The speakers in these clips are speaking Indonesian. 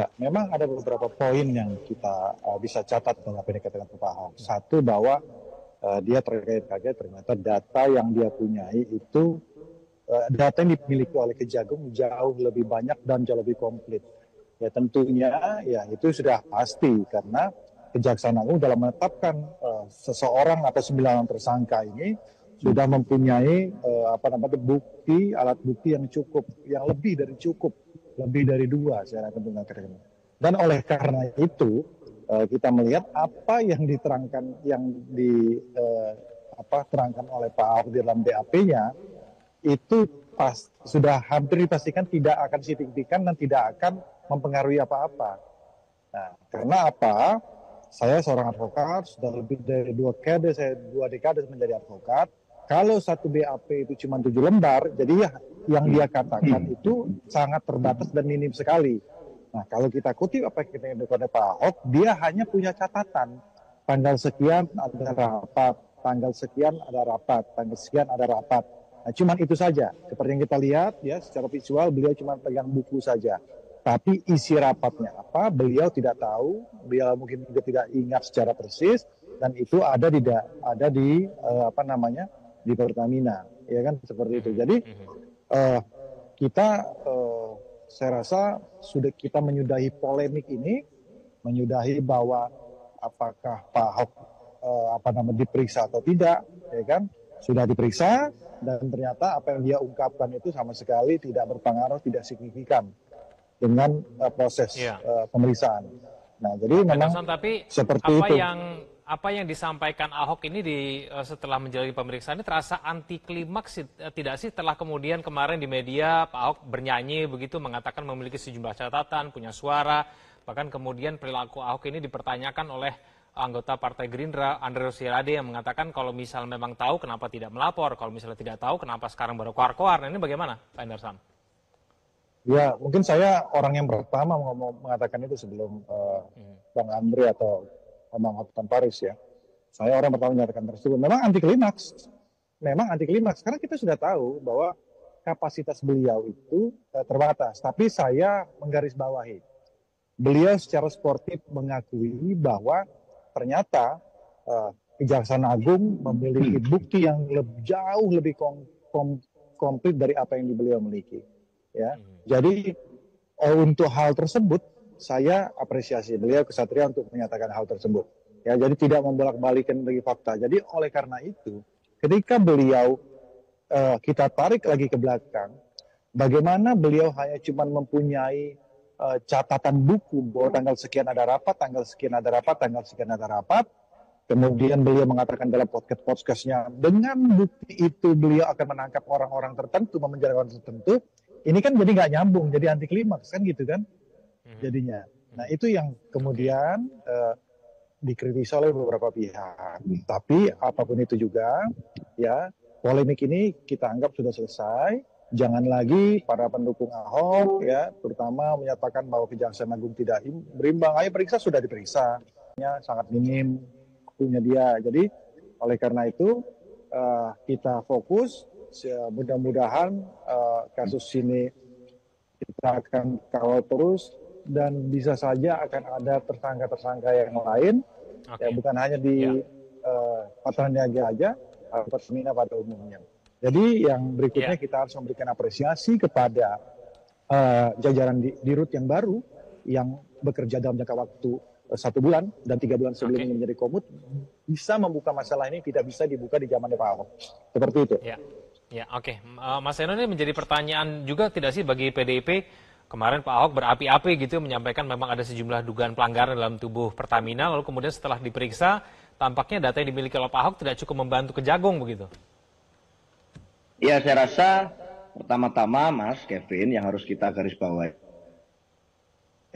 Ya, memang ada beberapa poin yang kita bisa catat dengan apa yang dikatakan Pak Ahok. Satu, bahwa dia terkait-kaget ternyata data yang dia punyai itu data yang dimiliki oleh Kejagung jauh lebih banyak dan jauh lebih komplit. Ya tentunya ya itu sudah pasti karena Kejaksaan Agung dalam menetapkan seseorang atau 9 tersangka ini sudah mempunyai alat bukti yang cukup, yang lebih dari cukup, lebih dari 2 saya akan mengatakan. Dan oleh karena itu kita melihat apa yang diterangkan, yang terangkan oleh Pak Ahok di dalam BAP-nya itu sudah hampir dipastikan tidak akan signifikan dan tidak akan mempengaruhi apa-apa. Nah, karena apa? Saya seorang advokat, sudah lebih dari 2 dekade menjadi advokat. Kalau satu BAP itu cuma 7 lembar, jadi yang dia katakan itu sangat terbatas dan minim sekali. Nah, kalau kita kutip apa yang dikatakan oleh Pak Ahok, dia hanya punya catatan. Tanggal sekian ada rapat, tanggal sekian ada rapat, tanggal sekian ada rapat. Nah, cuman itu saja. Seperti yang kita lihat ya, secara visual beliau cuma pegang buku saja. Tapi isi rapatnya apa, beliau tidak tahu, beliau mungkin juga tidak ingat secara persis, dan itu ada di di Pertamina, ya kan, seperti itu. Jadi saya rasa sudah kita menyudahi polemik ini, menyudahi bahwa apakah Pak Ahok diperiksa atau tidak, ya kan, sudah diperiksa dan ternyata apa yang dia ungkapkan itu sama sekali tidak berpengaruh, tidak signifikan dengan proses pemeriksaan. Nah, jadi memang tapi seperti itu. Apa yang disampaikan Ahok ini setelah menjalani pemeriksaan ini terasa anti klimaks tidak sih, setelah kemudian kemarin di media Pak Ahok bernyanyi begitu, mengatakan memiliki sejumlah catatan, punya suara, bahkan kemudian perilaku Ahok ini dipertanyakan oleh anggota Partai Gerindra Andre Rosiade yang mengatakan kalau misal memang tahu kenapa tidak melapor, kalau misalnya tidak tahu kenapa sekarang baru koar-koar. Nah, ini bagaimana Pak Endarsam? Ya, mungkin saya orang yang pertama mengatakan itu sebelum Bang Andre atau Bang Hotman Paris ya. Saya orang pertama menyatakan tersebut. Memang anti klimaks. Karena kita sudah tahu bahwa kapasitas beliau itu terbatas. Tapi saya menggarisbawahi. Beliau secara sportif mengakui bahwa ternyata Kejaksaan Agung memiliki bukti yang jauh lebih komplit dari apa yang beliau miliki. Ya, jadi untuk hal tersebut saya apresiasi beliau kesatria untuk menyatakan hal tersebut. Ya, jadi tidak membolak-balikan lagi fakta. Jadi oleh karena itu, ketika beliau kita tarik lagi ke belakang, bagaimana beliau hanya cuma mempunyai catatan buku bahwa tanggal sekian ada rapat, tanggal sekian ada rapat, tanggal sekian ada rapat. Kemudian beliau mengatakan dalam podcast-nya, dengan bukti itu beliau akan menangkap orang-orang tertentu, memenjarakan orang tertentu. Ini kan jadi nggak nyambung, jadi anti klimaks kan gitu kan jadinya. Nah itu yang kemudian dikritisi oleh beberapa pihak. Tapi apapun itu juga, ya polemik ini kita anggap sudah selesai. Jangan lagi para pendukung Ahok, ya terutama menyatakan bahwa Kejaksaan Agung tidak berimbang. Ayo periksa, sudah diperiksa, sangat minim punya dia. Jadi oleh karena itu kita fokus. Mudah-mudahan kasus ini kita akan kawal terus dan bisa saja akan ada tersangka-tersangka yang lain, ya bukan hanya di Patraniaga aja, Pertamina pada umumnya. Jadi yang berikutnya kita harus memberikan apresiasi kepada jajaran di RUT yang baru yang bekerja dalam jangka waktu 1 bulan dan 3 bulan sebelumnya menjadi komut, bisa membuka masalah ini tidak bisa dibuka di zaman Pak Ahok. Seperti itu. Ya, oke. Mas Eno, ini menjadi pertanyaan juga tidak sih bagi PDIP? Kemarin Pak Ahok berapi-api gitu menyampaikan memang ada sejumlah dugaan pelanggaran dalam tubuh Pertamina, lalu kemudian setelah diperiksa, tampaknya data yang dimiliki oleh Pak Ahok tidak cukup membantu Kejagung begitu. Ya, saya rasa pertama-tama Mas Kevin yang harus kita garis bawahi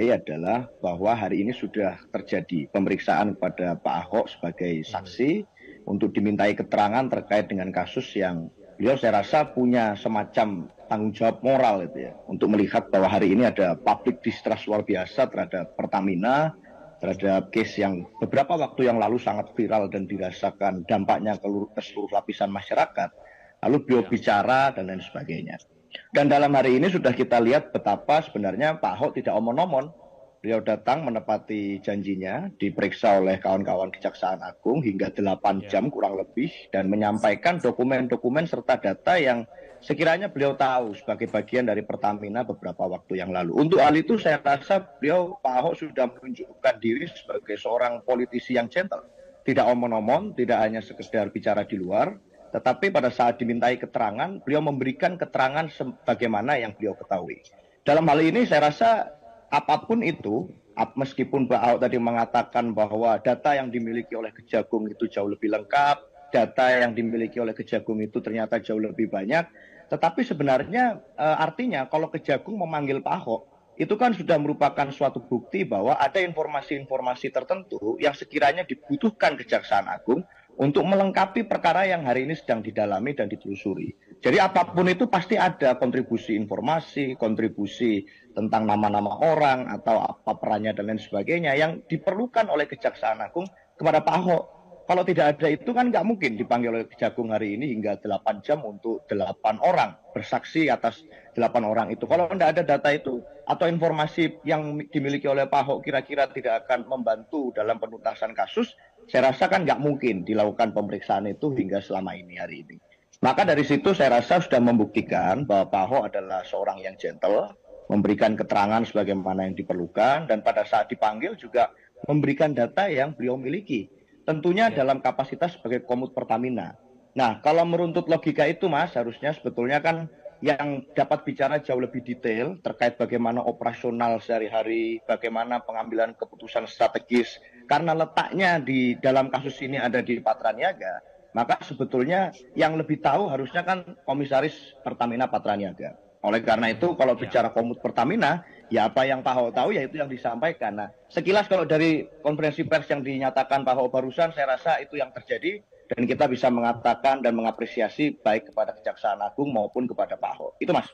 adalah bahwa hari ini sudah terjadi pemeriksaan kepada Pak Ahok sebagai saksi untuk dimintai keterangan terkait dengan kasus yang beliau saya rasa punya semacam tanggung jawab moral itu ya, untuk melihat bahwa hari ini ada public distrust luar biasa terhadap Pertamina, terhadap case yang beberapa waktu yang lalu sangat viral dan dirasakan dampaknya ke seluruh lapisan masyarakat. Lalu beliau bicara dan lain sebagainya. Dan dalam hari ini sudah kita lihat betapa sebenarnya Pak Ahok tidak omon-omon. Beliau datang menepati janjinya, diperiksa oleh kawan-kawan Kejaksaan Agung hingga 8 jam kurang lebih, dan menyampaikan dokumen-dokumen serta data yang sekiranya beliau tahu sebagai bagian dari Pertamina beberapa waktu yang lalu. Untuk hal itu saya rasa Pak Ahok sudah menunjukkan diri sebagai seorang politisi yang gentle. Tidak omong-omong, tidak hanya sekedar bicara di luar, tetapi pada saat dimintai keterangan, beliau memberikan keterangan sebagaimana yang beliau ketahui. Dalam hal ini saya rasa apapun itu, meskipun Pak Ahok tadi mengatakan bahwa data yang dimiliki oleh Kejagung itu jauh lebih lengkap, data yang dimiliki oleh Kejagung itu ternyata jauh lebih banyak, tetapi sebenarnya artinya kalau Kejagung memanggil Pak Ahok, itu kan sudah merupakan suatu bukti bahwa ada informasi-informasi tertentu yang sekiranya dibutuhkan Kejaksaan Agung untuk melengkapi perkara yang hari ini sedang didalami dan ditelusuri. Jadi apapun itu pasti ada kontribusi informasi, kontribusi tentang nama-nama orang atau apa perannya dan lain sebagainya yang diperlukan oleh Kejaksaan Agung kepada Pak Ahok. Kalau tidak ada itu kan nggak mungkin dipanggil oleh Kejagung hari ini hingga 8 jam untuk 8 orang bersaksi atas 8 orang itu. Kalau tidak ada data itu atau informasi yang dimiliki oleh Pak Ahok kira-kira tidak akan membantu dalam penuntasan kasus, saya rasa kan nggak mungkin dilakukan pemeriksaan itu hingga selama ini hari ini. Maka dari situ saya rasa sudah membuktikan bahwa Pak Ahok adalah seorang yang gentle, memberikan keterangan sebagaimana yang diperlukan, dan pada saat dipanggil juga memberikan data yang beliau miliki. Tentunya dalam kapasitas sebagai Komut Pertamina. Nah, kalau meruntut logika itu, Mas, harusnya sebetulnya kan yang dapat bicara jauh lebih detail terkait bagaimana operasional sehari-hari, bagaimana pengambilan keputusan strategis. Karena letaknya di dalam kasus ini ada di Patraniaga, maka sebetulnya yang lebih tahu harusnya kan Komisaris Pertamina Patraniaga. Oleh karena itu, kalau bicara Komut Pertamina, ya apa yang Pak Ahok tahu, ya itu yang disampaikan. Nah, sekilas kalau dari konferensi pers yang dinyatakan Pak Ahok barusan, saya rasa itu yang terjadi, dan kita bisa mengatakan dan mengapresiasi baik kepada Kejaksaan Agung maupun kepada Pak Ahok. Itu, Mas.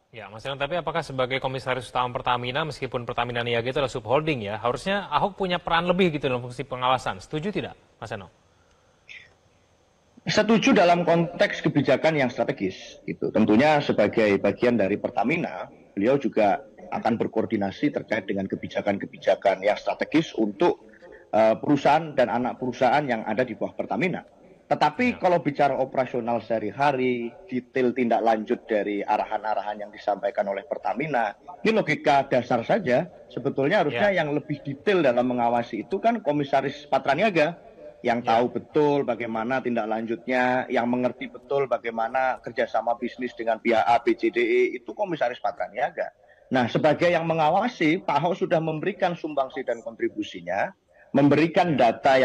Ya, Mas Eno, tapi apakah sebagai Komisaris Utama Pertamina, meskipun Pertamina Niaga itu adalah subholding ya, harusnya Ahok punya peran lebih gitu dalam fungsi pengawasan. Setuju tidak, Mas Eno? Setuju dalam konteks kebijakan yang strategis. Gitu. Tentunya sebagai bagian dari Pertamina, beliau juga akan berkoordinasi terkait dengan kebijakan-kebijakan yang strategis untuk perusahaan dan anak perusahaan yang ada di bawah Pertamina. Tetapi kalau bicara operasional sehari-hari, detail tindak lanjut dari arahan-arahan yang disampaikan oleh Pertamina, ini logika dasar saja. Sebetulnya harusnya yang lebih detail dalam mengawasi itu kan Komisaris Patraniaga, yang tahu betul bagaimana tindak lanjutnya, yang mengerti betul bagaimana kerjasama bisnis dengan pihak A, B, C, D, E, itu Komisaris Patraniaga. Nah, sebagai yang mengawasi, Pak Ahok sudah memberikan sumbangsi dan kontribusinya, memberikan data yang